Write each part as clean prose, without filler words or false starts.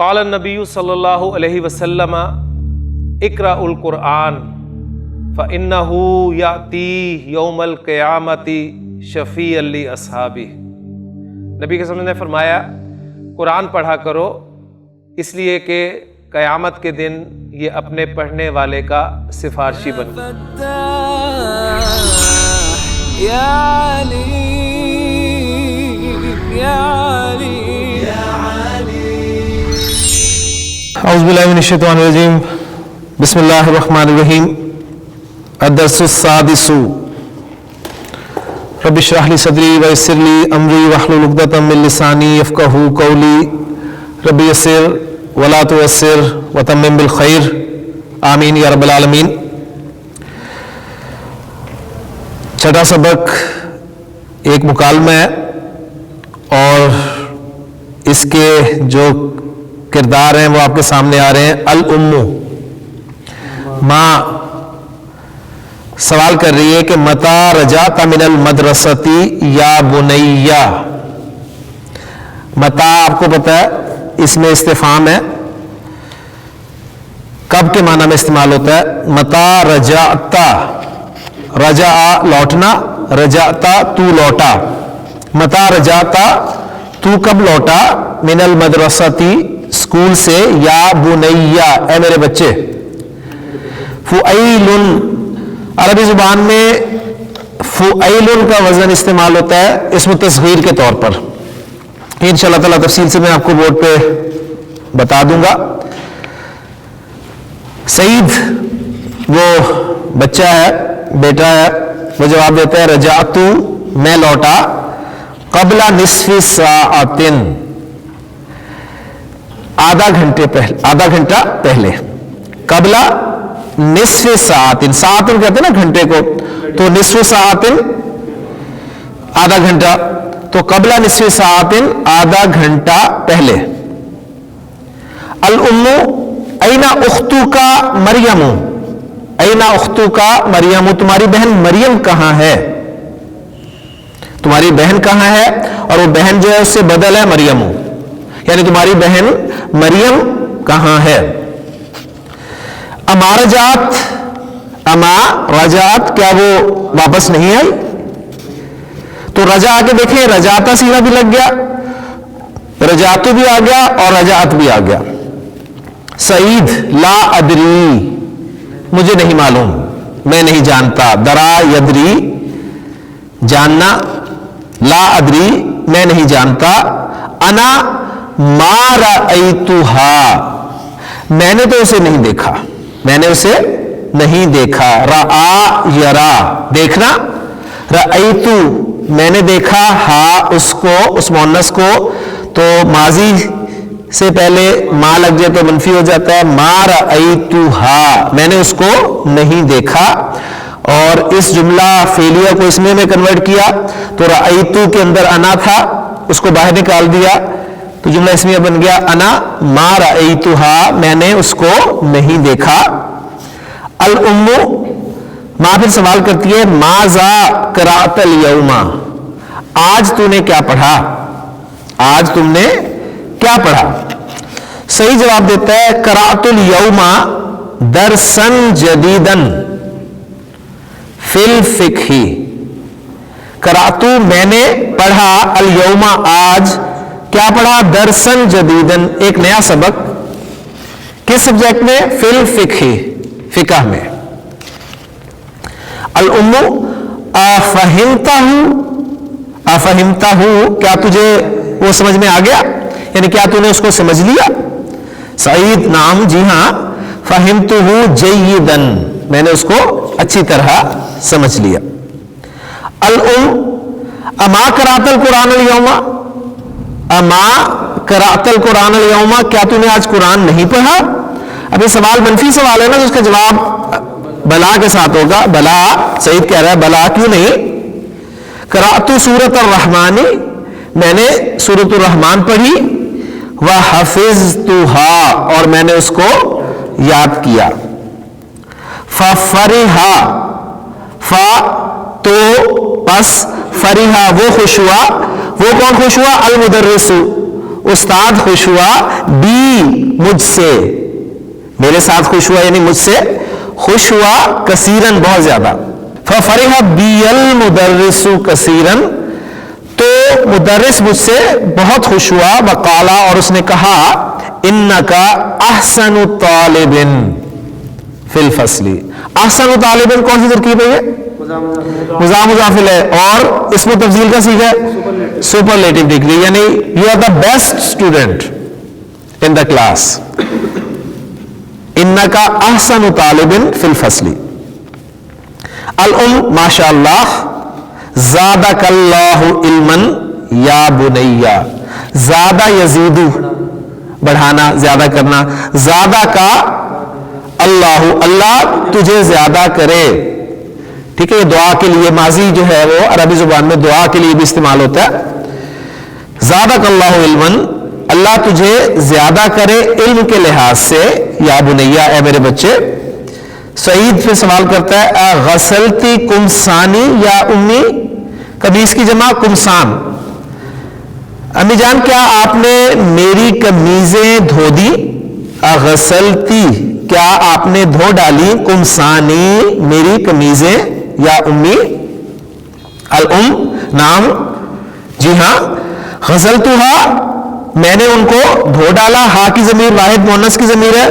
قال النبی صلی اللہ علیہ وسلم اقرأ القرآن فإنہ یأتی یوم القیامۃ شفیعا لأصحابہ۔ نبی کے وسلم نے فرمایا قرآن پڑھا کرو اس لیے کہ قیامت کے دن یہ اپنے پڑھنے والے کا سفارشی بن گا۔ اعوذ باللہ من الشیطان الرجیم، بسم اللہ الرحمن الرحیم۔ الدرس السادس، رب اشرح لی صدری ویسر لی امری واحلل عقدۃ من لسانی یفقہوا قولی، رب یسر ولا تعسر وتمم بالخیر، آمین یا رب العالمین۔ چھٹا سبق ایک مکالمہ ہے اور اس کے جو کردار ہیں وہ آپ کے سامنے آ رہے ہیں۔ الام، ماں سوال کر رہی ہے کہ متی رجعت من المدرسۃ یا بنیا۔ متی آپ کو پتہ ہے اس میں استفہام ہے، کب کے معنی میں استعمال ہوتا ہے؟ متی رجعت، رجع لوٹنا، رجعت تو لوٹا، متی رجعت تو کب لوٹا، من المدرسۃ اسکول سے، یا بنیا اے میرے بچے۔ فعیل، عربی زبان میں فعیل کا وزن استعمال ہوتا ہے اسم تصغیر کے طور پر، انشاءاللہ تعالیٰ تفصیل سے میں آپ کو بورڈ پہ بتا دوں گا۔ سعید وہ بچہ ہے، بیٹا ہے، وہ جواب دیتا ہے رجعت، میں لوٹا، قبل نصف ساعۃ، آدھا گھنٹہ پہلے، قبل نصف ساعت، ساعت کہتے ہیں نا گھنٹے کو، تو نصف ساعت آدھا گھنٹہ، تو قبل نصف ساعت آدھا گھنٹہ پہلے۔ الام، این اختک مریم، این اختک مریم، تمہاری بہن مریم کہاں ہے؟ تمہاری بہن کہاں ہے؟ اور وہ بہن جو ہے اس سے بدل ہے مریم، یعنی تمہاری بہن مریم کہاں ہے؟ اما رجعت، کیا وہ واپس نہیں آئی؟ تو رجع آ کے دیکھیں، رجعتا سیغہ بھی لگ گیا، رجعتو بھی آ گیا اور رجعت بھی آ گیا۔ سعید، لا ادری، مجھے نہیں معلوم، میں نہیں جانتا، درا یدری، جاننا، لا ادری میں نہیں جانتا، انا ما رأیتها، میں نے تو اسے نہیں دیکھا، میں نے اسے نہیں دیکھا۔ رآ یرا، دیکھنا، رأیتو میں نے دیکھا، ہا اس کو، اس مؤنث کو، تو ماضی سے پہلے ما لگ جائے تو منفی ہو جاتا ہے، ما رأیتها، میں نے اس کو نہیں دیکھا۔ اور اس جملہ فعلیہ کو اسمیہ میں کنورٹ کیا تو رأیتو کے اندر انا تھا، اس کو باہر نکال دیا تو جملہ اسمیہ بن گیا انا ما رأیتها، میں نے اس کو نہیں دیکھا۔ الام، ماں پھر سوال کرتی ہے ماذا قرأت اليوم، آج تو نے کیا پڑھا، آج تم نے کیا پڑھا؟ صحیح جواب دیتا ہے قرأت اليوم درسا جدیدا فی الفقہ، قرأت میں نے پڑھا، اليوم آج، کیا پڑھا؟ درسن جدیدن، ایک نیا سبق، کس سبجیکٹ میں؟ فی الفقہ، فقہ میں۔ الام، افہمتہ، کیا تجھے وہ سمجھ میں آ گیا، یعنی کیا تو نے اس کو سمجھ لیا؟ سعید، نعم جی ہاں، فہمتہ جیدن، میں نے اس کو اچھی طرح سمجھ لیا۔ الام، اما قرأت القرآن اليوم، اما قرأت القرآن اليوم، کیا تو نے آج قرآن نہیں پڑھا؟ اب یہ سوال منفی سوال ہے نا، تو اس کا جواب بلا کے ساتھ ہوگا، بلا، سعید کہہ رہا ہے بلا کیوں نہیں؟ قرأت سورۃ الرحمن، میں نے سورۃ الرحمن پڑھی، وحفظتها، اور میں نے اس کو یاد کیا۔ ففرحا، تو پس، فرحا وہ خوش ہوا، وہ کون خوش ہوا؟ المدرس، استاد خوش ہوا، بی مجھ سے, میرے ساتھ خوش ہوا یعنی مجھ سے خوش ہوا, کثیرن بہت زیادہ. ففرح بی المدرس کثیرن, تو مدرس مجھ سے بہت خوش ہوا. وقالا, اور اس نے کہا, انک احسن طالب فی الفصل. احسن طالب کون سی ترکیب ہے؟ مضاف مضافل ہے, اور اس میں تفضیل کا صیغہ ہے سپرلیٹو ڈگری, یعنی you are the best student in the class. انک احسن طالب فی الفصل. الام ماشاء اللہ, زادک اللہ علما یا بنیا. زادہ یزید, بڑھانا, زیادہ کرنا. زادہ کا اللہ, اللہ تجھے زیادہ کرے. ٹھیک ہے, یہ دعا کے لیے ماضی جو ہے وہ عربی زبان میں دعا کے لیے بھی استعمال ہوتا ہے. زادک اللہ علما, اللہ تجھے زیادہ کرے علم کے لحاظ سے. یا بنیا, اے میرے بچے. سعید پھر سوال کرتا ہے, غسلتی کمسانی یا امی, قمیص کی جمع کمسان. امی جان کیا آپ نے میری قمیضیں دھو دی؟ غسلتی, کیا آپ نے دھو ڈالی؟ کمسانی, میری قمیضیں. یا امی. الام نام, جی ہاں. غسلتھا, میں نے ان کو دھو ڈالا. ہا کی ضمیر واحد مؤنث کی ضمیر ہے,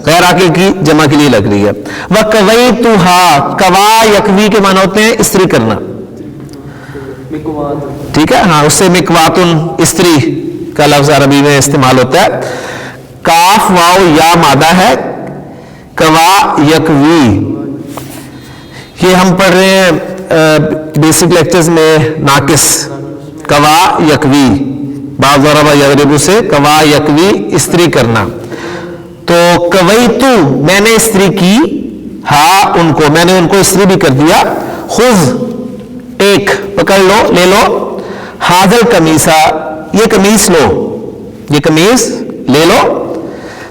غیر عاقل کی جمع کے لیے لگ رہی ہے. وَكَوَيْتُهَا, کوا یکوی کے معنی ہوتے ہیں استری کرنا. ٹھیک ہے, ہاں, اس سے مکواتن استری کا لفظ عربی میں استعمال ہوتا ہے. کاف واو یا مادہ ہے. کوا یکوی, یہ ہم پڑھ رہے ہیں بیسک لیکچرز میں ناقص. کوا یکوی, بعض ضرب یضرب سے کوا یکوی استری کرنا. تو کویتو, میں نے استری کی. ہاں ان کو, میں نے ان کو استری بھی کر دیا. خذ, ایک, پکڑ لو, لے لو. حاضر قمیصہ, یہ قمیص لو, یہ قمیص لے لو.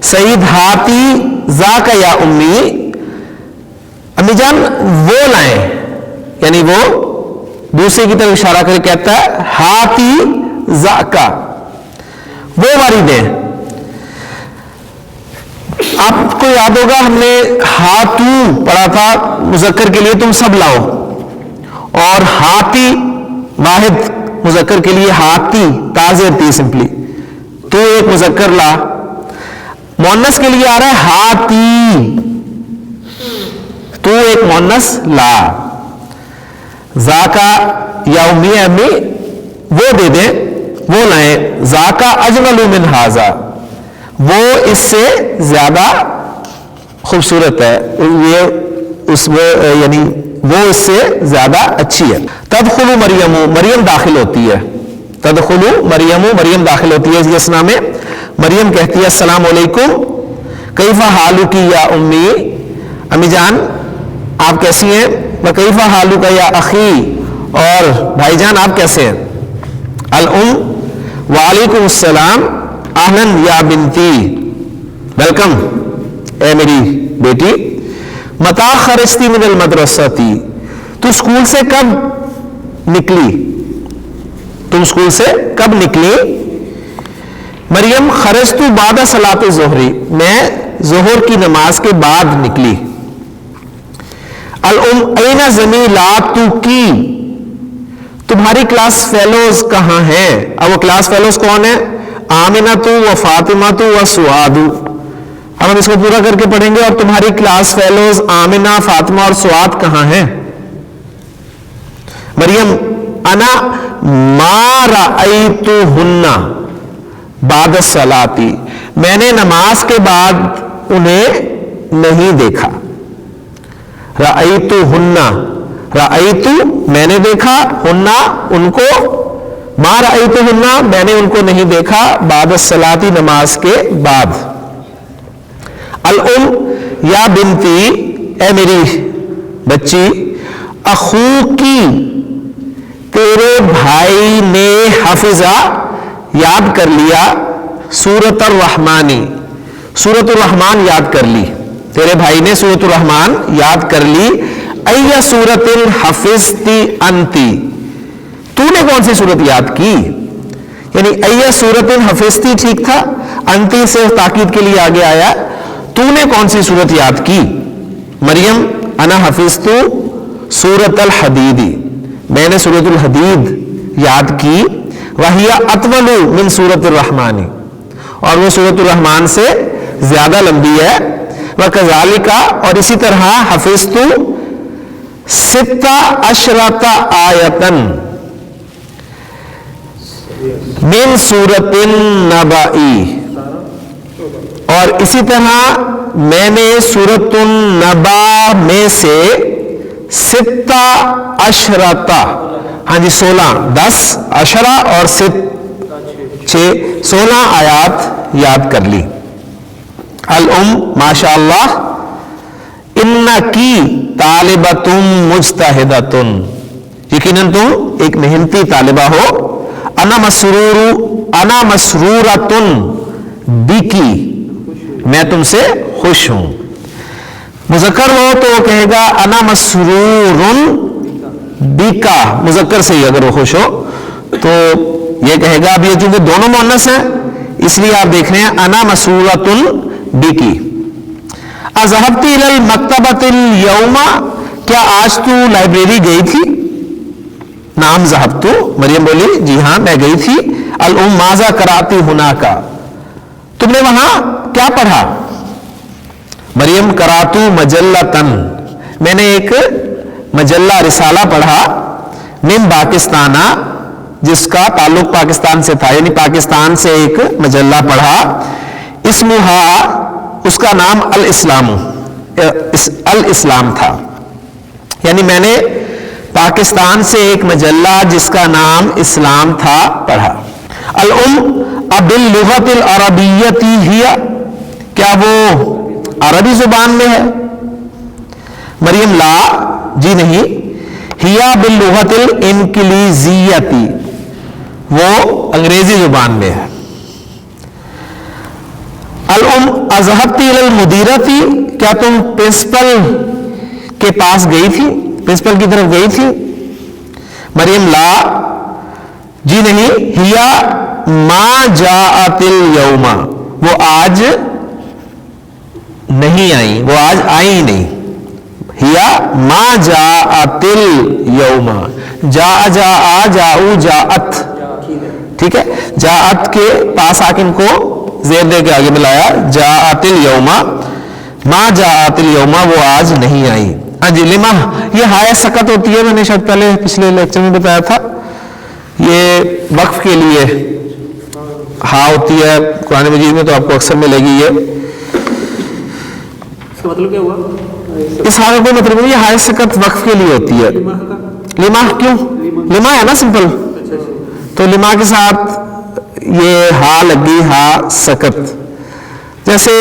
سعید ہاتی ذاک یا امی, امی جان وہ لائیں, یعنی وہ دوسرے کی طرف اشارہ کر کہتا ہے ہاتی ذاکا, وہ ہماری دیں. آپ کو یاد ہوگا ہم نے ہاتو پڑھا تھا مذکر کے لیے, تم سب لاؤ. اور ہاتی واحد مذکر کے لیے ہاتی, تازر تی سمپلی, تو ایک مذکر لا. مؤنث کے لیے آ رہا ہے ہاتی, تو ایک مؤنث لا. ذاکا یا امی, امی وہ دے دیں, وہ لائیں. ذاکا اجمل من ھذا, وہ اس سے زیادہ خوبصورت ہے, یہ اس یعنی وہ اس سے زیادہ اچھی ہے. تدخل مریم, مریم داخل ہوتی ہے. تدخل مریم, مریم داخل ہوتی ہے اس اسنا میں. مریم کہتی ہے السلام علیکم. کیف حالک یا امی, امی جان آپ کیسی ہیں؟ وکیف حالک یا اخی, اور بھائی جان آپ کیسے ہیں؟ الام وعلیکم السلام. اہلاً یا بنتی, ویلکم اے میری بیٹی. متا خرجتی من المدرستی, تو اسکول سے کب نکلی؟ تم اسکول سے کب نکلی؟ مریم خرجت بعد صلاۃ الظہر, میں ظہر کی نماز کے بعد نکلی. الام این زمیلاتک, تمہاری کلاس فیلوز کہاں ہیں؟ اب وہ کلاس فیلوز کون ہیں؟ آمنۃ و فاطمۃ و سعاد. اب ہم اس کو پورا کر کے پڑھیں گے. اور تمہاری کلاس فیلوز آمنہ, فاطمہ اور سعاد کہاں ہیں؟ مریم انا ما رأیتہن بعد الصلاۃ, میں نے نماز کے بعد انہیں نہیں دیکھا. رأیتہن, رأیت میں نے دیکھا, ہننا ان کو, ما رأیتہن میں نے ان کو نہیں دیکھا, بعد الصلاۃ نماز کے بعد. الام یا بنتی, اے میری بچی. اخوکی, تیرے بھائی نے حفظہ یاد کر لیا. سورۃ الرحمانی, سورۃ الرحمان یاد کر لی. تیرے بھائی نے سورۃ الرحمان یاد کر لی. ای سورۃ حفظتی انتی, تو نے کون سی سورت یاد کی؟ یعنی ای سورت حفظتی ٹھیک تھا، انتی سے تاکید کے لیے آگے آیا تو نے کون سی سورت یاد کی؟ مریم انا حفظت سورت الحدید، میں نے سورت الحدید یاد کی، وہی اطول من سورت الرحمن، اور وہ سورت الرحمن سے زیادہ لمبی ہے، وکذالک، اور اسی طرح حفظت 16 آیتن من سورت النبائی، اور اسی طرح میں نے سورت النبا میں سے 16، ہاں جی 16، 10 عشرہ اور 16 آیات یاد کر لی۔ ماشاء اللہ، انکی طالبۃ مجتہدۃ، یقیناً تم ایک محنتی طالبہ ہو، انا مسرورۃ بکی، میں تم سے خوش ہوں۔ مذکر ہو تو وہ کہے گا انا مسرور بکا، مذکر سے ہی اگر وہ خوش ہو تو یہ کہے گا، اب یہ چونکہ دونوں مؤنث ہیں اس لیے آپ دیکھ رہے ہیں انا مسرورۃ بکی۔ اذهبت الى المکتبۃ اليوم، کیا آج تو لائبریری گئی تھی؟ نعم ذهبت، مریم بولی جی ہاں میں گئی تھی۔ ماذا قرأت هناك، تم نے وہاں کیا پڑھا؟ مریم قرأت مجلۃ، میں نے ایک مجلہ رسالہ پڑھا، من پاکستان، جس کا تعلق پاکستان سے تھا، یعنی پاکستان سے ایک مجلہ پڑھا، اسمہا، اس کا نام الاسلام تھا، یعنی میں نے پاکستان سے ایک مجلہ جس کا نام اسلام تھا پڑھا۔ باللغت العربیۃ ہی، کیا وہ عربی زبان میں ہے؟ مریم لا، جی نہیں، ہیا باللغت الانگلیزیۃ، وہ انگریزی زبان میں ہے۔ اذهبت الى المدیرۃ، کیا تم پرنسپل کے پاس گئی تھی، پرنسپل کی طرف گئی تھی؟ مریم لا، جی نہیں، ہیا ما جاءت اليوم، وہ آج نہیں آئی، وہ آج آئی نہیں۔ ہیا ما جاءت اليوم، جاؤ جاءت، ٹھیک ہے، جاءت کے پاس آکن کو زیر دے کے آگے ملایا، جاءت اليوم، ما جاءت اليوم، وہ آج نہیں آئی۔ ہاں جی، لما، یہ ہائے سکت ہوتی ہے، میں نے شاید پہلے پچھلے لیکچر میں بتایا تھا، یہ وقف کے لیے ہاں ہوتی ہے قرآن مجید میں، تو آپ کو اکثر ملے گی۔ یہ اس کا مطلب کیا ہوا؟ اس ہاں کا کوئی مطلب نہیں، یہ ہائے سکت وقف کے لیے ہوتی ہے۔ لما کیوں؟ لما ہے نا سمپل، تو لما کے ساتھ یہ ہا لگی، ہا سکت۔ جیسے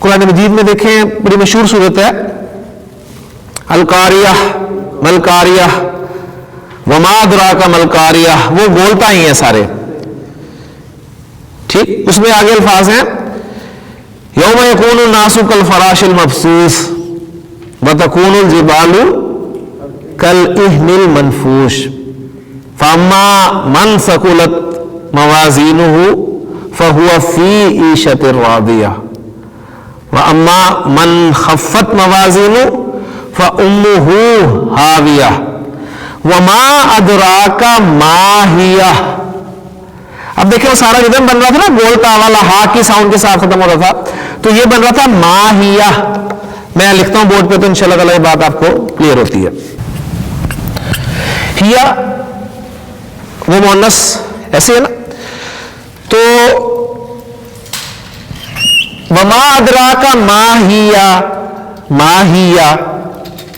قرآن مجید میں دیکھیں بڑی مشہور صورت ہے القاریہ، ملکاریہ، وما ادراک ملکاریہ، وہ بولتا ہی ہیں سارے، ٹھیک، اس میں آگے الفاظ ہیں یوم یکون الناس کالفراش المبثوث وتکون الجبال کالعہن المنفوش فاما من ثقلت موازینہ فہو فی عیشۃ راضیہ واما من خفت موازینہ فامہ ہاویہ وما ادراک ما ہیہ۔ اب دیکھیں وہ سارا ردم بن رہا تھا نا، بولتا والا ہا کی ساؤنڈ کے ساتھ ختم ہو رہا تھا، تو یہ بن رہا تھا ماہیہ۔ میں لکھتا ہوں بورڈ پہ تو انشاءاللہ تعالی یہ بات آپ کو کلیئر ہوتی ہے۔ ہیا وہ مؤنث ایسے ہے نا، تو وما ادراک ماہیہ، ماہیہ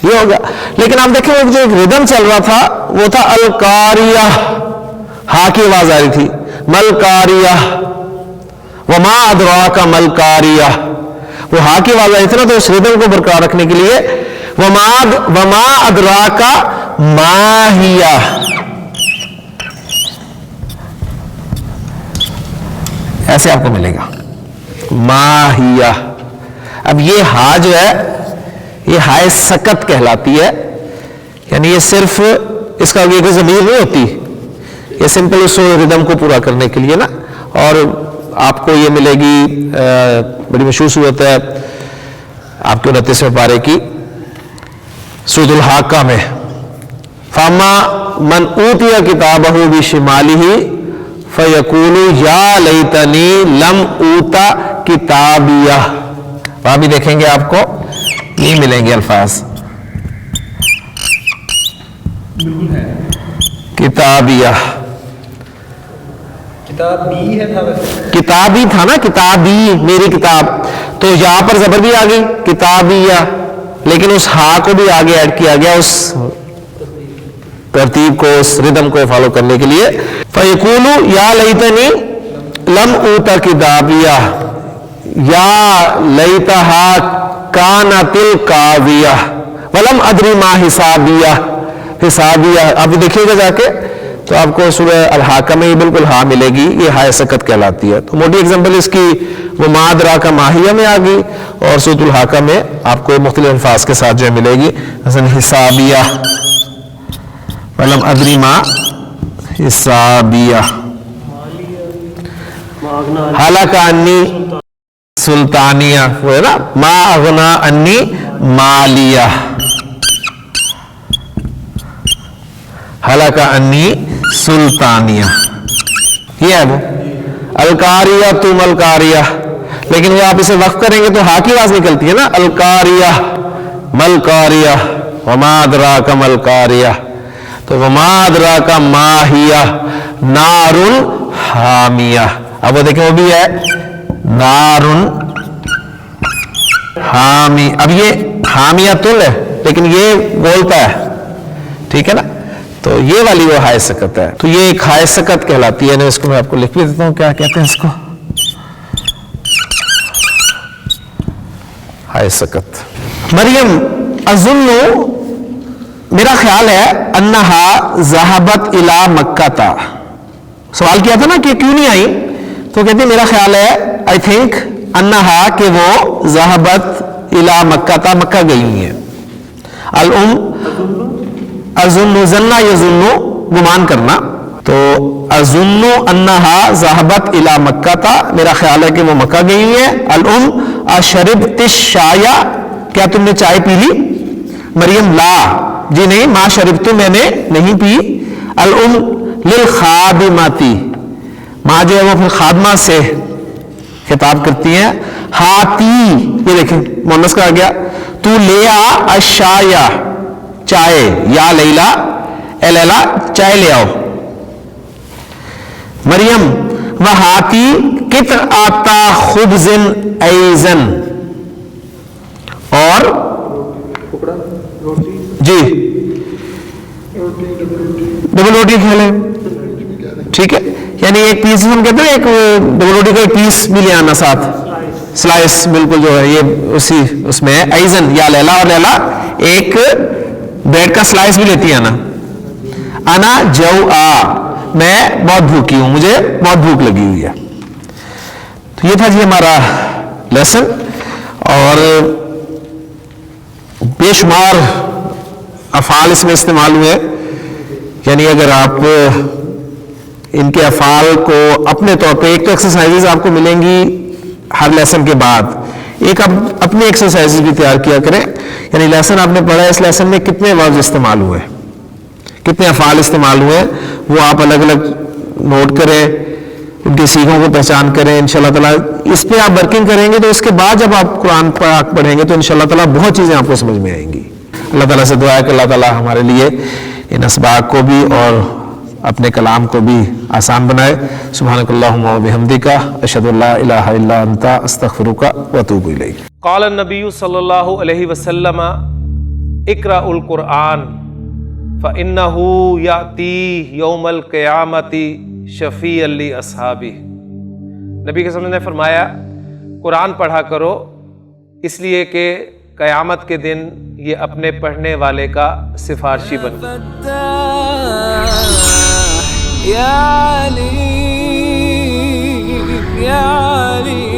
یہ ہوگا۔ لیکن آپ دیکھیں وہ جو ایک ردم چل رہا تھا وہ تھا القاریہ، ہا کی آواز آ رہی تھی، ملکاریہ، وما ادراک ملکاریہ، وہ ہا کی آواز آئی تھی نا، تو اس ردم کو برقرار رکھنے کے لیے وما ادراک ماہیہ، ایسے آپ کو ملے گا ماہیہ۔ اب یہ ہا جو ہے یہ ہائے سکت کہلاتی ہے، یعنی یہ صرف اس کا یہ کوئی ضمیر نہیں ہوتی، یہ سمپل اس ردم کو پورا کرنے کے لیے نا. اور آپ کو یہ ملے گی بڑی مشہور صورت ہے آپ کے 29ویں پارے کی سورۃ الحاقہ میں. فاما من اوتی کتابہ بشمالہ فیقول یا لیتنی لم اوتا کتابیہ. وہاں بھی دیکھیں گے آپ کو یہ ملیں گے الفاظ کتابیہ. کتابی تھا نا, کتابی میری کتاب, تو یہاں پر زبر بھی آ گئی کتابیہ, لیکن اس ہا کو بھی آگے ایڈ کیا گیا اس ترتیب کو, اس ردم کو فالو کرنے کے لیے. فَيَقُولُ يَا لَيْتَنِي لَمْ أُوتَ كِتَابِيَهْ يَا لَيْتَهَا كَانَتِ الْقَاضِيَةَ وَلَمْ أَدْرِ مَا حِسَابِيَهْ. آپ دیکھیے گا جا کے تو آپ کو سورہ الحاقہ میں یہ بالکل ہاں ملے گی, یہ ہائے سکت کہلاتی ہے. تو موٹی ایگزامپل اس کی وہ ما ادراک ما ہی میں آ گئی, اور سورۃ الحاقہ میں آپ کو مختلف الفاظ کے ساتھ جو ملے گی مثلا حسابیہ ولم ادری ما حسابیہ حالک انی سلطانیہ, وہ ہے نا ما اغنا انی مالیہ حالک انی سلطانیہ. یہ ہے وہ الکاریہ تو ملکاریہ, لیکن وہ آپ اسے وقف کریں گے تو ہا کی آواز نکلتی ہے نا, الکاریہ ملکاریہ وما ادراک ملکاریہ. تو وما ادراک ما ہیہ نار حامیہ. اب وہ دیکھیں وہ بھی ہے نار حامی. اب یہ حامیہ تل ہے لیکن یہ بولتا ہے, ٹھیک ہے نا, تو یہ والی وہ ہائے سکت ہے. تو یہ ایک ہائے سکت کہلاتی ہے. اس کو میں آپ کو لکھ بھی دیتا ہوں کیا کہتے ہیں اس کو, ہائے سکت. مریم اظن, میرا خیال ہے انہا ذہبت الی مکہ تا. سوال کیا تھا نا کہ کیوں نہیں آئی, تو کہتے ہیں میرا خیال ہے آئی تھنک انہا کہ وہ ذہبت الی مکہ تا, مکہ گئی ہوئی ہیں. الام اظن ظن یظن گمان کرنا, تو اظن انہا ذہبت الی مکہ تا, میرا خیال ہے کہ وہ مکہ گئی ہوئی ہیں. الام اشربت الشائی, کیا تم نے چائے پی لی. مریم لا, جی نہیں, ما شربت میں نے نہیں پی. الام للخادماتی, ماں جو ہے وہ اپنے خادمہ سے خطاب کرتی ہیں. ہاتی, یہ دیکھیں مونس کا آ گیا, تو لے آ الشایا چائے, یا لیلا اے لیلا چائے لے آؤ. مریم وہاتی کت آتا خبزن ایزن, اور جی ڈبل روٹی کھیلیں, ٹھیک ہے, یعنی ایک پیس ہم کہتے ہیں ایک ڈبل روٹی کا ایک پیس بھی لے آنا ساتھ, سلائس بالکل جو ہے یہ اسی اس میں ہے. ایزن یا لیلا, اور لیلا ایک بریڈ کا سلائس بھی لیتی ہے نا. انا جو میں بہت بھوکی ہوں, مجھے بہت بھوک لگی ہوئی ہے. تو یہ تھا جی ہمارا لیسن, اور بے شمار افعال اس میں استعمال ہوئے. یعنی اگر آپ ان کے افعال کو اپنے طور پہ, ایک تو ایکسرسائزز آپ کو ملیں گی ہر لیسن کے بعد, ایک آپ اپنی ایکسرسائزز بھی تیار کیا کریں. یعنی لیسن آپ نے پڑھا ہے, اس لیسن میں کتنے ورڈز استعمال ہوئے, کتنے افعال استعمال ہوئے, وہ آپ الگ الگ نوٹ کریں, ان کے سیغوں کو پہچان کریں. انشاءاللہ تعالیٰ اس پہ آپ ورکنگ کریں گے تو اس کے بعد جب آپ قرآن پاک پڑھیں گے تو انشاءاللہ تعالیٰ بہت چیزیں آپ کو سمجھ میں آئیں گی. اللہ تعالیٰ سے دعا ہے کہ اللہ تعالیٰ ہمارے لیے ان اسباق کو بھی اور اپنے کلام کو بھی آسان بنائے. سبحانک اللہم و بحمدک, اشہد ان لا الہ الا انت, استغفرک و اتوب الیک. قال النبی صلی اللہ علیہ وسلم اقرأ القرآن فإنہ یأتی یوم القیامت شفیعا لأصحابہ. نبی کے نے فرمایا قرآن پڑھا کرو, اس لیے کہ قیامت کے دن یہ اپنے پڑھنے والے کا سفارشی بن. یا علی یا علی